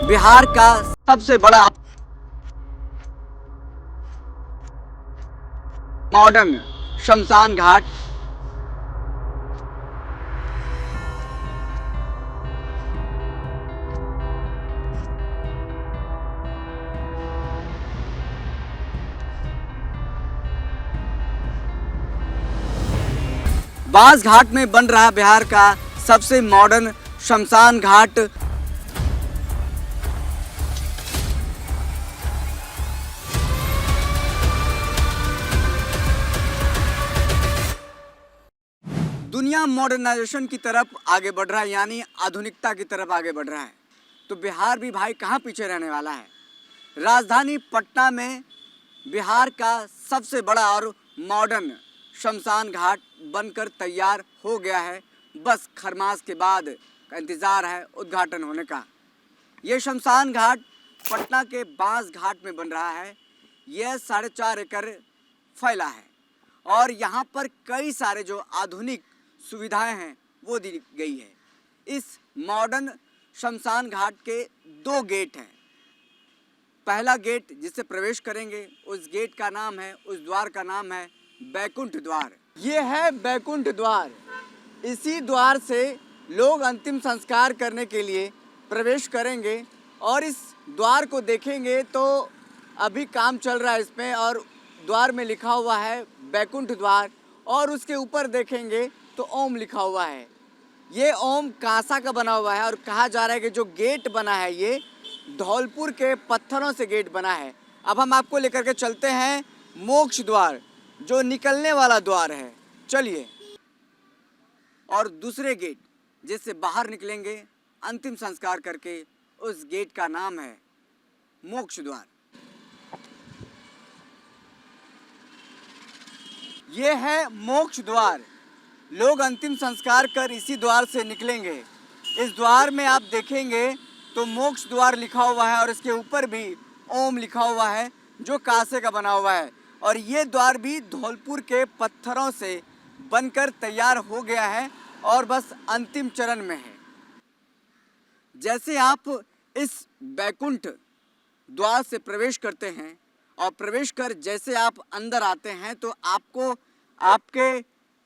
बिहार का सबसे बड़ा मॉडर्न शमशान घाट। बांस घाट में बन रहा बिहार का सबसे मॉडर्न शमशान घाट। दुनिया मॉडर्नाइजेशन की तरफ आगे बढ़ रहा है, यानी आधुनिकता की तरफ आगे बढ़ रहा है, तो बिहार भी भाई कहाँ पीछे रहने वाला है। राजधानी पटना में बिहार का सबसे बड़ा और मॉडर्न शमशान घाट बनकर तैयार हो गया है। बस खरमास के बाद का इंतज़ार है उद्घाटन होने का। ये शमशान घाट पटना के बांस घाट में बन रहा है। यह 4.5 एकड़ फैला है और यहाँ पर कई सारे जो आधुनिक सुविधाएं हैं वो दी गई है। इस मॉडर्न शमशान घाट के 2 गेट हैं। पहला गेट जिससे प्रवेश करेंगे उस गेट का नाम है, उस द्वार का नाम है बैकुंठ द्वार। ये है बैकुंठ द्वार। इसी द्वार से लोग अंतिम संस्कार करने के लिए प्रवेश करेंगे और इस द्वार को देखेंगे तो अभी काम चल रहा है इसमें और द्वार में लिखा हुआ है बैकुंठ द्वार और उसके ऊपर देखेंगे तो ओम लिखा हुआ है। ये ओम कांसा का बना हुआ है और कहा जा रहा है कि जो गेट बना है ये धौलपुर के पत्थरों से गेट बना है। अब हम आपको लेकर के चलते हैं मोक्ष द्वार, जो निकलने वाला द्वार है। चलिए। और दूसरे गेट जिससे बाहर निकलेंगे अंतिम संस्कार करके, उस गेट का नाम है मोक्ष द्वार। ये है मोक्ष द्वार। लोग अंतिम संस्कार कर इसी द्वार से निकलेंगे। इस द्वार में आप देखेंगे तो मोक्ष द्वार लिखा हुआ है और इसके ऊपर भी ओम लिखा हुआ है जो कांसे का बना हुआ है। और ये द्वार भी धौलपुर के पत्थरों से बनकर तैयार हो गया है और बस अंतिम चरण में है। जैसे आप इस बैकुंठ द्वार से प्रवेश करते हैं और प्रवेश कर जैसे आप अंदर आते हैं तो आपको आपके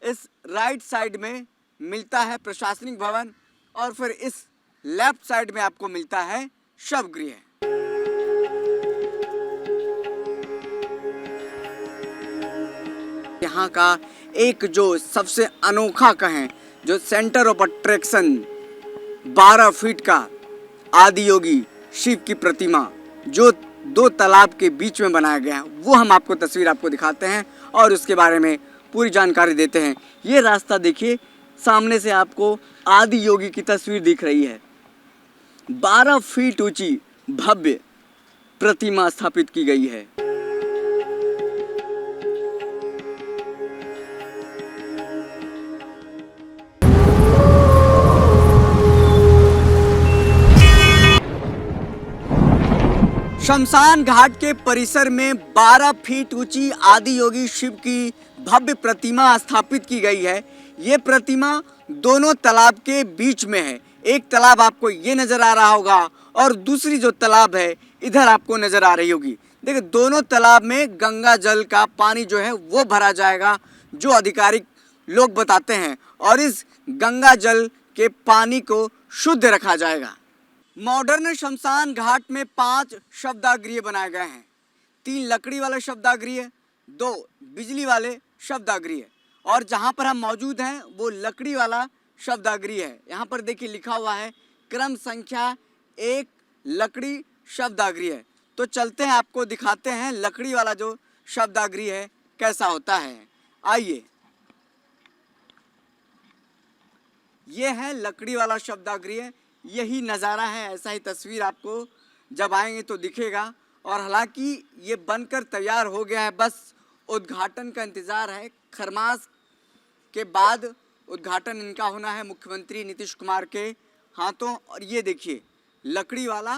इस राइट साइड में मिलता है प्रशासनिक भवन और फिर इस लेफ्ट साइड में आपको मिलता है शवगृह। यहाँ का एक जो सबसे अनोखा कहें, जो सेंटर ऑफ अट्रैक्शन 12 फीट का आदि योगी शिव की प्रतिमा जो 2 तालाब के बीच में बनाया गया है, वो हम आपको तस्वीर आपको दिखाते हैं और उसके बारे में पूरी जानकारी देते हैं। ये रास्ता देखिए, सामने से आपको आदि योगी की तस्वीर दिख रही है। 12 फीट ऊंची भव्य प्रतिमा स्थापित की गई है। शमशान घाट के परिसर में 12 फीट ऊंची आदि योगी शिव की भव्य प्रतिमा स्थापित की गई है। ये प्रतिमा दोनों तालाब के बीच में है। एक तालाब आपको ये नजर आ रहा होगा और दूसरी जो तालाब है इधर आपको नजर आ रही होगी। देखिए, दोनों तालाब में गंगा जल का पानी जो है वो भरा जाएगा, जो आधिकारिक लोग बताते हैं, और इस गंगा जल के पानी को शुद्ध रखा जाएगा। मॉडर्न शमशान घाट में 5 शवदाह बनाए गए हैं। 3 लकड़ी वाले शवदाह, 2 बिजली वाले शवदाह और जहाँ पर हम मौजूद हैं वो लकड़ी वाला शवदाह है। यहाँ पर देखिए लिखा हुआ है क्रम संख्या 1 लकड़ी शवदाह है। तो चलते हैं, आपको दिखाते हैं लकड़ी वाला जो शवदाह है कैसा होता है। आइए। ये है लकड़ी वाला शवदाह। यही नज़ारा है, ऐसा ही तस्वीर आपको जब आएंगे तो दिखेगा। और हालांकि ये बनकर तैयार हो गया है, बस उद्घाटन का इंतज़ार है। खरमास के बाद उद्घाटन इनका होना है मुख्यमंत्री नीतीश कुमार के हाथों। और ये देखिए लकड़ी वाला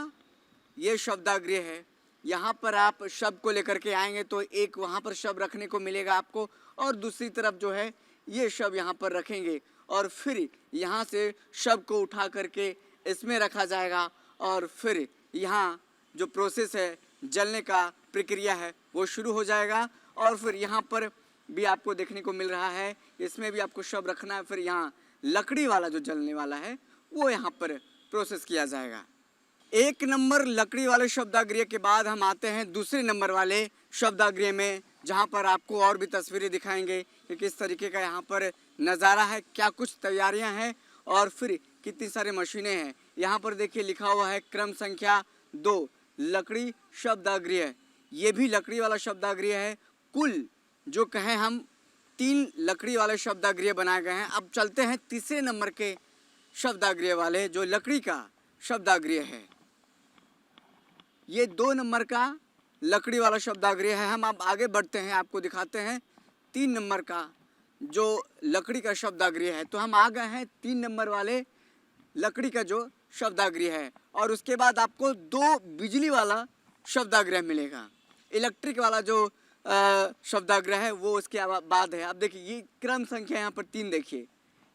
ये शवदाह है। यहाँ पर आप शव को लेकर के आएंगे तो एक वहाँ पर शव रखने को मिलेगा आपको और दूसरी तरफ जो है ये शव यहाँ पर रखेंगे और फिर यहाँ से शव को उठा करके इसमें रखा जाएगा और फिर यहाँ जो प्रोसेस है, जलने का प्रक्रिया है, वो शुरू हो जाएगा। और फिर यहाँ पर भी आपको देखने को मिल रहा है, इसमें भी आपको शव रखना है। फिर यहाँ लकड़ी वाला जो जलने वाला है वो यहाँ पर प्रोसेस किया जाएगा। एक नंबर लकड़ी वाले शब्दागृह के बाद हम आते हैं दूसरे नंबर वाले शब्दागृह में, जहाँ पर आपको और भी तस्वीरें दिखाएंगे कि किस तरीके का यहाँ पर नज़ारा है, क्या कुछ तैयारियाँ हैं और फिर कितनी सारी मशीनें हैं। यहाँ पर देखिए लिखा हुआ है क्रम संख्या 2 लकड़ी शब्दागृह। ये भी लकड़ी वाला शब्दागृह है। कुल जो कहें हम 3 लकड़ी वाले शब्दागृह बनाए गए हैं। अब चलते हैं तीसरे नंबर के शब्दागृह वाले, जो लकड़ी का शब्दागृह है। ये 2 नंबर का लकड़ी वाला शब्दागृह है। हम अब आगे बढ़ते हैं, आपको दिखाते हैं 3 नंबर का जो लकड़ी का शब्दागृह है। तो हम आ गए हैं 3 नंबर वाले लकड़ी का जो शब्दागृह है, और उसके बाद आपको 2 बिजली वाला शब्दागृह मिलेगा। इलेक्ट्रिक वाला जो शब्दागृह है वो उसके बाद है। अब देखिए ये क्रम संख्या यहाँ पर 3, देखिए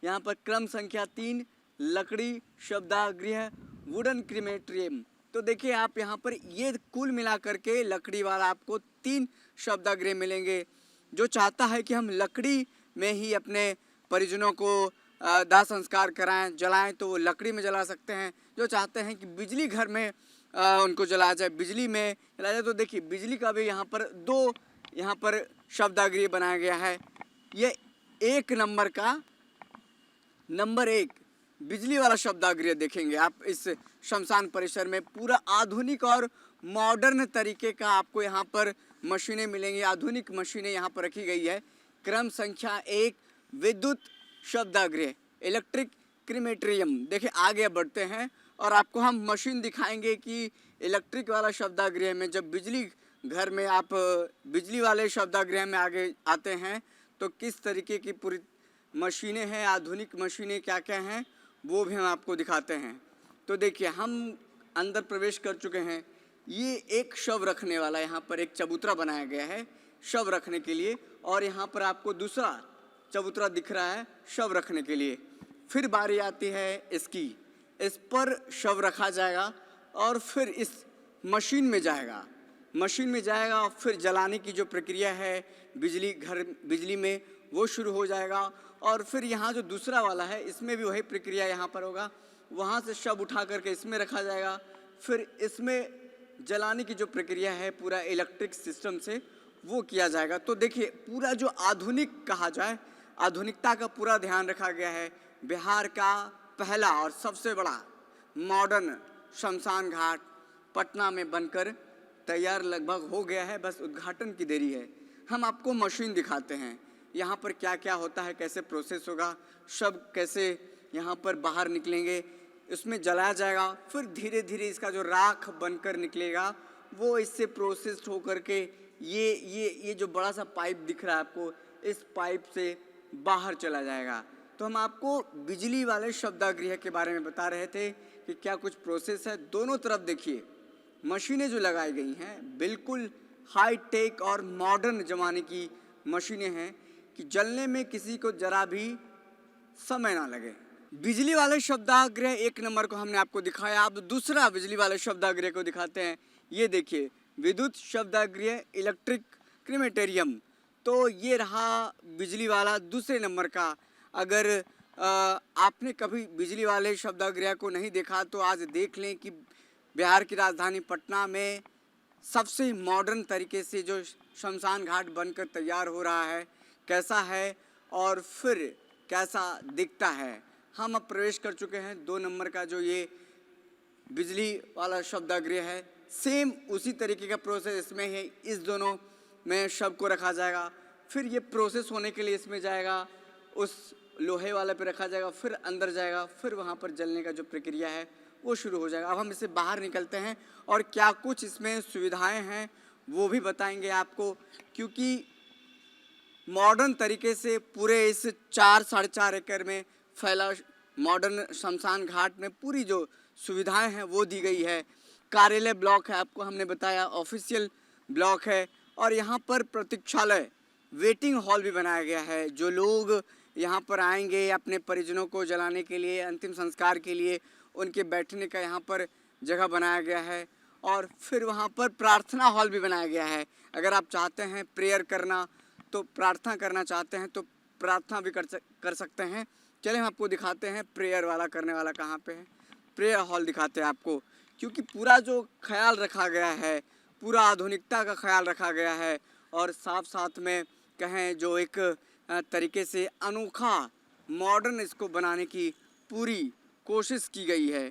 यहाँ पर क्रम संख्या 3 लकड़ी शब्दागृह वुडन क्रीमेटरियम। तो देखिए आप यहाँ पर ये कुल मिला करके लकड़ी वाला आपको 3 शब्दागृह मिलेंगे। जो चाहता है कि हम लकड़ी में ही अपने परिजनों को दाह संस्कार कराएं, जलाएं, तो वो लकड़ी में जला सकते हैं। जो चाहते हैं कि बिजली घर में उनको जलाया जाए, बिजली में जलाया जाए, तो देखिए बिजली का भी यहाँ पर 2 यहाँ पर शब्दागृह बनाया गया है। ये 1 नंबर का नंबर 1 बिजली वाला शब्दागृह देखेंगे आप इस शमशान परिसर में। पूरा आधुनिक और मॉडर्न तरीके का आपको यहाँ पर मशीनें मिलेंगी। आधुनिक मशीनें यहाँ पर रखी गई है। क्रम संख्या 1 विद्युत शब्दागृह इलेक्ट्रिक क्रीमेटरियम। देखिए आगे बढ़ते हैं और आपको हम मशीन दिखाएंगे कि इलेक्ट्रिक वाला शब्दागृह में जब बिजली घर में आप बिजली वाले शब्दागृह में आगे आते हैं तो किस तरीके की पूरी मशीनें हैं, आधुनिक मशीनें क्या क्या हैं, वो भी हम आपको दिखाते हैं। तो देखिए हम अंदर प्रवेश कर चुके हैं। ये एक शव रखने वाला, यहाँ पर एक चबूतरा बनाया गया है शव रखने के लिए, और यहाँ पर आपको दूसरा चबूतरा दिख रहा है शव रखने के लिए। फिर बारी आती है इसकी, इस पर शव रखा जाएगा और फिर इस मशीन में जाएगा और फिर जलाने की जो प्रक्रिया है बिजली में वो शुरू हो जाएगा। और फिर यहाँ जो दूसरा वाला है इसमें भी वही प्रक्रिया यहाँ पर होगा। वहाँ से शव उठा करके इसमें रखा जाएगा, फिर इसमें जलाने की जो प्रक्रिया है पूरा इलेक्ट्रिक सिस्टम से वो किया जाएगा। तो देखिए पूरा जो आधुनिक कहा जाए, आधुनिकता का पूरा ध्यान रखा गया है। बिहार का पहला और सबसे बड़ा मॉडर्न शमशान घाट पटना में बनकर तैयार लगभग हो गया है, बस उद्घाटन की देरी है। हम आपको मशीन दिखाते हैं, यहाँ पर क्या क्या होता है, कैसे प्रोसेस होगा, शव कैसे यहाँ पर बाहर निकलेंगे, इसमें जलाया जाएगा, फिर धीरे धीरे इसका जो राख बनकर निकलेगा वो इससे प्रोसेस हो करके ये जो बड़ा सा पाइप दिख रहा है आपको, इस पाइप से बाहर चला जाएगा। तो हम आपको बिजली वाले शब्दागृह के बारे में बता रहे थे कि क्या कुछ प्रोसेस है। दोनों तरफ देखिए मशीनें जो लगाई गई हैं बिल्कुल हाई टेक और मॉडर्न ज़माने की मशीनें हैं कि जलने में किसी को जरा भी समय ना लगे। बिजली वाले शब्दागृह 1 नंबर को हमने आपको दिखाया। अब दूसरा बिजली वाले शब्दागृह को दिखाते हैं। ये देखिए विद्युत शब्दागृह इलेक्ट्रिक क्रीमेटरियम। तो ये रहा बिजली वाला दूसरे नंबर का। अगर आपने कभी बिजली वाले शब्दागृह को नहीं देखा तो आज देख लें कि बिहार की राजधानी पटना में सबसे मॉडर्न तरीके से जो शमशान घाट बनकर तैयार हो रहा है कैसा है और फिर कैसा दिखता है। हम अब प्रवेश कर चुके हैं 2 नंबर का जो ये बिजली वाला शब्दागृह है। सेम उसी तरीके का प्रोसेस इसमें है। इस दोनों में शव को रखा जाएगा, फिर ये प्रोसेस होने के लिए इसमें जाएगा, उस लोहे वाले पे रखा जाएगा, फिर अंदर जाएगा, फिर वहाँ पर जलने का जो प्रक्रिया है वो शुरू हो जाएगा। अब हम इससे बाहर निकलते हैं और क्या कुछ इसमें सुविधाएं हैं वो भी बताएंगे आपको, क्योंकि मॉडर्न तरीके से पूरे इस 4-4.5 एकड़ में फैला मॉडर्न शमशान घाट में पूरी जो सुविधाएं हैं वो दी गई है। कार्यालय ब्लॉक है, आपको हमने बताया, ऑफिशियल ब्लॉक है, और यहाँ पर प्रतीक्षालय वेटिंग हॉल भी बनाया गया है। जो लोग यहाँ पर आएंगे अपने परिजनों को जलाने के लिए, अंतिम संस्कार के लिए, उनके बैठने का यहाँ पर जगह बनाया गया है और फिर वहाँ पर प्रार्थना हॉल भी बनाया गया है। अगर आप चाहते हैं प्रेयर करना, तो प्रार्थना करना चाहते हैं तो प्रार्थना भी कर सकते हैं। चलिए हम आपको दिखाते हैं प्रेयर वाला करने वाला कहाँ पे है। प्रेयर हॉल दिखाते हैं आपको, क्योंकि पूरा जो ख्याल रखा गया है, पूरा आधुनिकता का ख्याल रखा गया है और साथ साथ में कहें जो एक तरीके से अनोखा मॉडर्न इसको बनाने की पूरी कोशिश की गई है।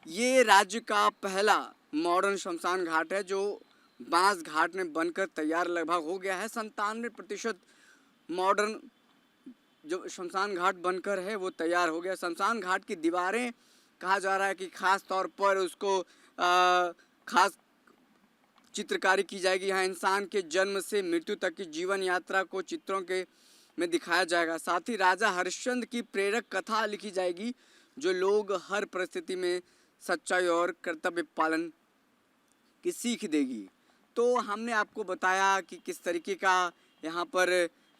ये राज्य का पहला मॉडर्न शमशान घाट है जो बांस घाट में बनकर तैयार लगभग हो गया है। 97% मॉडर्न जो शमशान घाट बनकर है वो तैयार हो गया। शमशान घाट की दीवारें कहा जा रहा है कि खास तौर पर उसको खास चित्रकारी की जाएगी। यहाँ इंसान के जन्म से मृत्यु तक की जीवन यात्रा को चित्रों के में दिखाया जाएगा। साथ ही राजा हरिश्चंद्र की प्रेरक कथा लिखी जाएगी जो लोग हर परिस्थिति में सच्चाई और कर्तव्य पालन की सीख देगी। तो हमने आपको बताया कि किस तरीके का यहाँ पर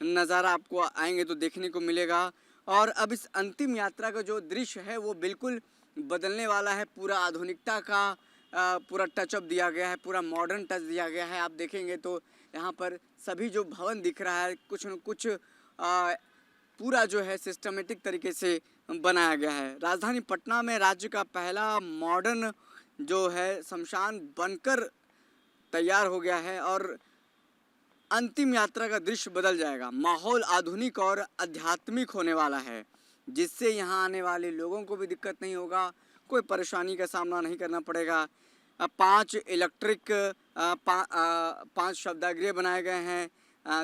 नज़ारा आपको आएंगे तो देखने को मिलेगा। और अब इस अंतिम यात्रा का जो दृश्य है वो बिल्कुल बदलने वाला है। पूरा आधुनिकता का पूरा टचअप दिया गया है, पूरा मॉडर्न टच दिया गया है। आप देखेंगे तो यहाँ पर सभी जो भवन दिख रहा है कुछ न कुछ पूरा जो है सिस्टमेटिक तरीके से बनाया गया है। राजधानी पटना में राज्य का पहला मॉडर्न जो है शमशान बनकर तैयार हो गया है और अंतिम यात्रा का दृश्य बदल जाएगा। माहौल आधुनिक और आध्यात्मिक होने वाला है, जिससे यहाँ आने वाले लोगों को भी दिक्कत नहीं होगा, कोई परेशानी का सामना नहीं करना पड़ेगा। 5 इलेक्ट्रिक 5 शवदागृह बनाए गए हैं,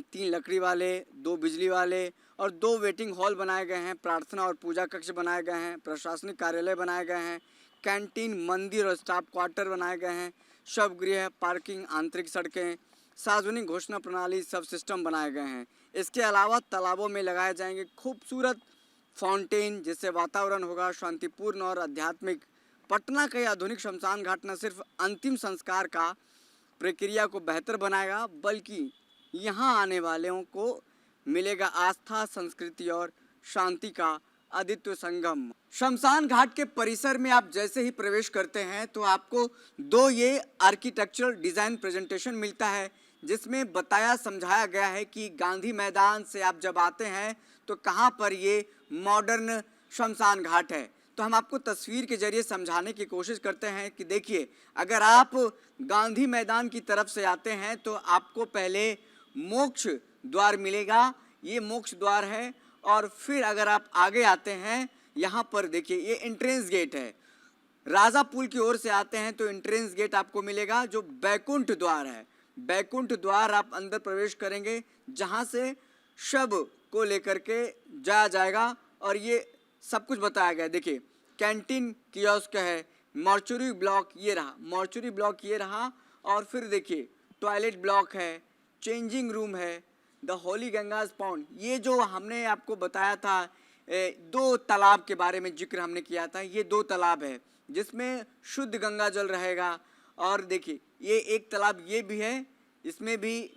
3 लकड़ी वाले, 2 बिजली वाले और 2 वेटिंग हॉल बनाए गए हैं। प्रार्थना और पूजा कक्ष बनाए गए हैं, प्रशासनिक कार्यालय बनाए गए हैं, कैंटीन, मंदिर और स्टाफ क्वार्टर बनाए गए हैं, शवगृह, पार्किंग, आंतरिक सड़कें, सार्वजनिक घोषणा प्रणाली, सब सिस्टम बनाए गए हैं। इसके अलावा तालाबों में लगाए जाएंगे खूबसूरत फाउंटेन, जिससे वातावरण होगा शांतिपूर्ण और आध्यात्मिक। पटना का यह आधुनिक शमशान घाट न सिर्फ अंतिम संस्कार का प्रक्रिया को बेहतर बनाएगा, बल्कि यहाँ आने वालों को मिलेगा आस्था, संस्कृति और शांति का अद्वितीय संगम। शमशान घाट के परिसर में आप जैसे ही प्रवेश करते हैं तो आपको 2 ये आर्किटेक्चरल डिज़ाइन प्रेजेंटेशन मिलता है, जिसमें बताया समझाया गया है कि गांधी मैदान से आप जब आते हैं तो कहाँ पर ये मॉडर्न शमशान घाट है। तो हम आपको तस्वीर के जरिए समझाने की कोशिश करते हैं कि देखिए, अगर आप गांधी मैदान की तरफ से आते हैं तो आपको पहले मोक्ष द्वार मिलेगा, ये मोक्ष द्वार है। और फिर अगर आप आगे आते हैं, यहाँ पर देखिए ये एंट्रेंस गेट है। राजा पुल की ओर से आते हैं तो एंट्रेंस गेट आपको मिलेगा जो बैकुंठ द्वार है। बैकुंठ द्वार आप अंदर प्रवेश करेंगे, जहाँ से शव को लेकर के जाया जाएगा और ये सब कुछ बताया गया है। देखिए कैंटीन कियोस्क है, मॉर्चुरी ब्लॉक ये रहा, मॉर्चुरी ब्लॉक ये रहा, और फिर देखिए टॉयलेट ब्लॉक है, चेंजिंग रूम है, द होली गंगाज पॉन्ड, ये जो हमने आपको बताया था 2 तालाब के बारे में जिक्र हमने किया था, ये 2 तालाब है जिसमें शुद्ध गंगा जल रहेगा। और देखिए ये एक तालाब ये भी है, इसमें भी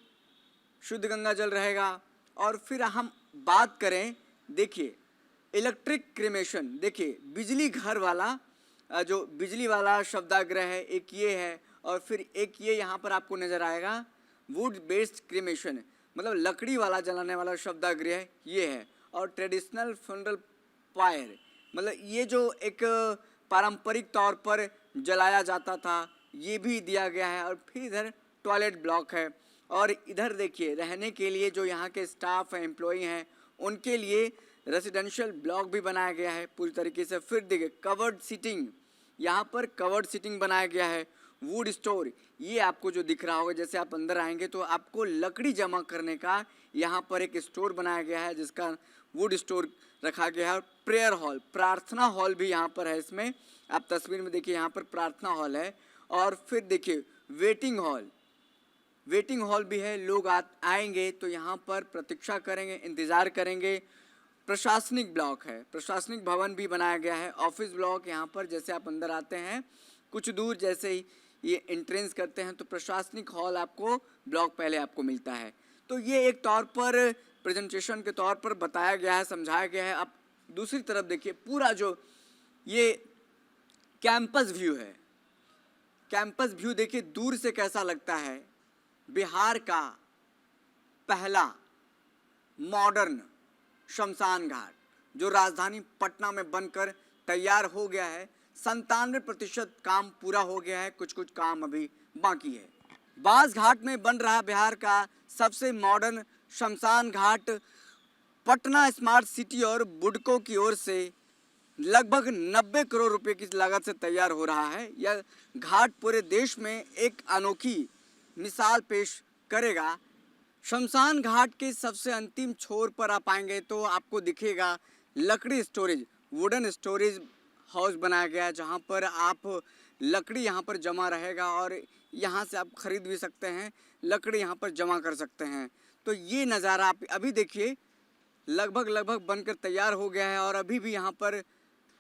शुद्ध गंगा जल रहेगा। और फिर हम बात करें, देखिए इलेक्ट्रिक क्रेमेशन, देखिए बिजली घर वाला जो बिजली वाला शवदागृह है एक ये है, और फिर एक ये यहाँ पर आपको नज़र आएगा वुड बेस्ड क्रेमेशन, मतलब लकड़ी वाला जलाने वाला शवदागृह ये है। और ट्रेडिशनल फ्यूनरल पायर, मतलब ये जो एक पारंपरिक तौर पर जलाया जाता था ये भी दिया गया है। और फिर इधर टॉयलेट ब्लॉक है, और इधर देखिए रहने के लिए जो यहाँ के स्टाफ हैं, एम्प्लॉई हैं, उनके लिए रेसिडेंशियल ब्लॉक भी बनाया गया है पूरी तरीके से। फिर देखिए कवर्ड सीटिंग, यहाँ पर कवर्ड सीटिंग बनाया गया है। वुड स्टोर, ये आपको जो दिख रहा होगा, जैसे आप अंदर आएंगे तो आपको लकड़ी जमा करने का यहाँ पर एक स्टोर बनाया गया है जिसका वुड स्टोर रखा गया है। प्रेयर हॉल, प्रार्थना हॉल भी यहाँ पर है। इसमें आप तस्वीर में देखिए यहाँ पर प्रार्थना हॉल है। और फिर देखिए वेटिंग हॉल, वेटिंग हॉल भी है, लोग आएंगे तो यहाँ पर प्रतीक्षा करेंगे, इंतज़ार करेंगे। प्रशासनिक ब्लॉक है, प्रशासनिक भवन भी बनाया गया है। ऑफिस ब्लॉक, यहाँ पर जैसे आप अंदर आते हैं कुछ दूर जैसे ही ये एंट्रेंस करते हैं तो प्रशासनिक हॉल आपको ब्लॉक पहले आपको मिलता है। तो ये एक तौर पर प्रेजेंटेशन के तौर पर बताया गया है, समझाया गया है। अब दूसरी तरफ देखिए पूरा जो ये कैंपस व्यू है, कैंपस व्यू देखिए दूर से कैसा लगता है। बिहार का पहला मॉडर्न शमशान घाट जो राजधानी पटना में बनकर तैयार हो गया है। 97% काम पूरा हो गया है, कुछ कुछ काम अभी बाकी है। बांस घाट में बन रहा बिहार का सबसे मॉडर्न शमशान घाट पटना स्मार्ट सिटी और बुडको की ओर से लगभग 90 करोड़ रुपए की लागत से तैयार हो रहा है। यह घाट पूरे देश में एक अनोखी मिसाल पेश करेगा। शमशान घाट के सबसे अंतिम छोर पर आप आएंगे तो आपको दिखेगा लकड़ी स्टोरेज, वुडन स्टोरेज हाउस बनाया गया है, जहाँ पर आप लकड़ी यहाँ पर जमा रहेगा और यहाँ से आप खरीद भी सकते हैं, लकड़ी यहाँ पर जमा कर सकते हैं। तो ये नज़ारा आप अभी देखिए लगभग बनकर तैयार हो गया है और अभी भी यहाँ पर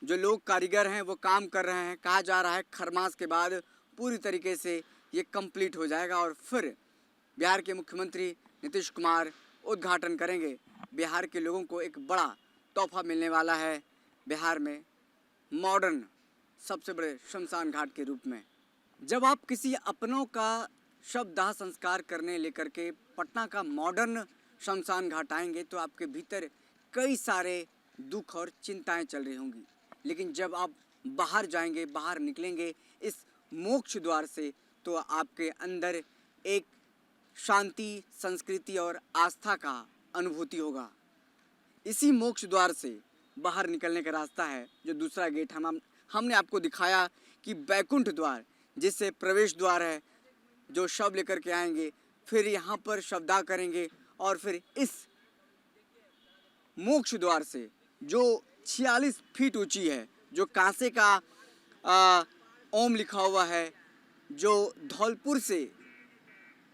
जो लोग कारीगर हैं वो काम कर रहे हैं। कहा जा रहा है खरमास के बाद पूरी तरीके से ये कंप्लीट हो जाएगा और फिर बिहार के मुख्यमंत्री नीतीश कुमार उद्घाटन करेंगे। बिहार के लोगों को एक बड़ा तोहफा मिलने वाला है बिहार में मॉडर्न सबसे बड़े शमशान घाट के रूप में। जब आप किसी अपनों का शवदाह संस्कार करने लेकर के पटना का मॉडर्न शमशान घाट आएंगे तो आपके भीतर कई सारे दुख और चिंताएं चल रही होंगी, लेकिन जब आप बाहर जाएंगे, बाहर निकलेंगे इस मोक्ष द्वार से, तो आपके अंदर एक शांति, संस्कृति और आस्था का अनुभूति होगा। इसी मोक्ष द्वार से बाहर निकलने का रास्ता है जो दूसरा गेट हमने आपको दिखाया कि बैकुंठ द्वार, जिससे प्रवेश द्वार है, जो शव लेकर के आएंगे, फिर यहाँ पर शवदाह करेंगे और फिर इस मोक्ष द्वार से जो 46 फीट ऊंची है, जो कांसे का ओम लिखा हुआ है, जो धौलपुर से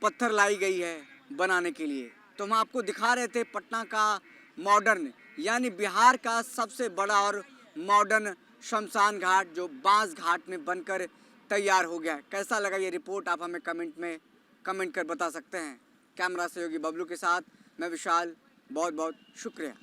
पत्थर लाई गई है बनाने के लिए, तो हम आपको दिखा रहे थे पटना का मॉडर्न यानी बिहार का सबसे बड़ा और मॉडर्न शमशान घाट जो बांस घाट में बनकर तैयार हो गया। कैसा लगा ये रिपोर्ट आप हमें कमेंट कर बता सकते हैं। कैमरा सहयोगी बबलू के साथ मैं विशाल, बहुत बहुत शुक्रिया।